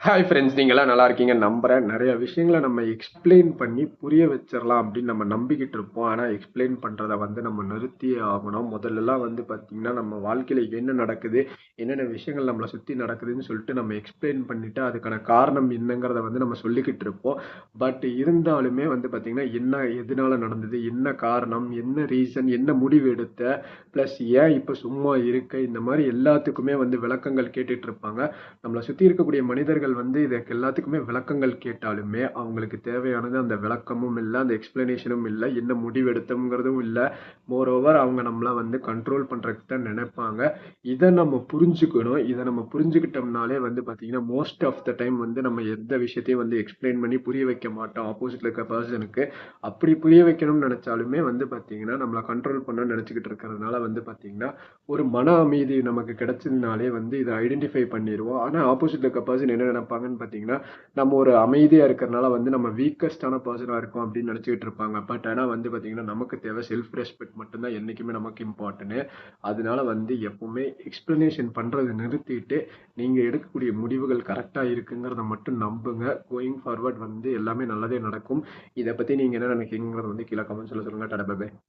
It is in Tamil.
ஹாய் ஃப்ரெண்ட்ஸ், நீங்கலாம் நல்லா இருக்கீங்க நம்புறேன். நெறைய விஷயங்கள நம்ம எக்ஸ்ப்ளைன் பண்ணி புரிய வச்சிரலாம் அப்படின்னு நம்ம நம்பிக்கிட்டு இருப்போம். ஆனா எக்ஸ்ப்ளைன் பண்றத வந்து நம்ம நிறுத்தியே ஆகணும். முதல்லலாம் வந்து பார்த்தீங்கன்னா, நம்ம வாழ்க்கையில என்ன நடக்குது, என்னென்ன விஷயங்கள் நம்மள சுத்தி நடக்குதுன்னு சொல்லிட்டு நம்ம எக்ஸ்ப்ளைன் பண்ணிட்டு, அதுக்கான காரணம் என்னங்கிறத வந்து நம்ம சொல்லிக்கிட்டு இருப்போம். பட் இருந்தாலுமே வந்து பார்த்தீங்கன்னா, என்ன எதனால நடந்தது, என்ன காரணம், என்ன ரீசன், என்ன முடிவு எடுத்த, பிளஸ் ஏன் இப்ப சும்மா இருக்க, இந்த மாரி எல்லாத்துக்குமே வந்து விளக்கங்கள் கேட்டுட்டு இருப்பாங்க. நம்மள சுத்தி இருக்கக்கூடிய மனிதர்கள் வந்து இதுக்கு எல்லாத்துக்குமே விளக்கங்கள் கேட்டாலுமே, அவங்களுக்கு தேவையானது அந்த விளக்கமும் இல்ல, அந்த எக்ஸ்ப்ளனேஷனும் இல்ல, என்ன முடிவெடுத்தோம்ங்கிறதும் இல்ல. மோர் ஓவர் அவங்க நம்மள வந்து கண்ட்ரோல் பண்றதுக்கு தான் நெனைப்பாங்க. இத நம்ம புரிஞ்சுக்கணும். இத நம்ம புரிஞ்சுக்கிட்டோம்னாலே வந்து பார்த்தீங்கன்னா, மோஸ்ட் ஆஃப் த டைம் வந்து நம்ம எந்த விஷயத்தையும் வந்து எக்ஸ்ப்ளைன் பண்ணி புரிய வைக்க மாட்டோம் ஆப்போசிட்ல இருக்க பெர்சனுக்கு. அப்படி புரிய வைக்கணும்னு நெனைச்சாலுமே வந்து பார்த்தீங்கன்னா, நம்மள கண்ட்ரோல் பண்ணணும்னு நெனைச்சுக்கிட்டு இருக்கிறதுனால வந்து பார்த்தீங்கன்னா, ஒரு மன அமைதி நமக்கு கிடைச்சதுனாலே வந்து இத ஐடென்டிஃபை பண்ணிருவோம். ஆனா ஆப்போசிட்ல இருக்க பெர்சன் என்ன நினைப்பாங்கன்னு பார்த்தீங்கன்னா, நம்ம ஒரு அமைதியா இருக்கிறனால வந்து நம்ம வீக்கஸ்ட்டான பெர்சனா இருக்கோம் அப்படின்னு நினைச்சுக்கிட்டு இருப்பாங்க. பட் ஆனா வந்து பார்த்தீங்கன்னா, நமக்கு தேவை செல்ஃப் ரெஸ்பெக்ட் மட்டும் தான் என்னைக்குமே நமக்கு இம்பார்ட்டன்ட். அதனால வந்து எப்பவுமே எக்ஸ்ப்ளனேஷன் பண்றத நிறுத்திட்டு, நீங்க எடுக்கக்கூடிய முடிவுகள் கரெக்ட்டா இருக்குங்கிறத மட்டும் நம்புங்க. கோயிங் ஃபார்வர்ட் வந்து எல்லாமே நல்லதே நடக்கும். இத பத்தி நீங்க என்ன நினைக்கிறீங்கங்கிறத வந்து கீழ கமெண்ட்ஸ்ல சொல்லுங்க. Tata bye by.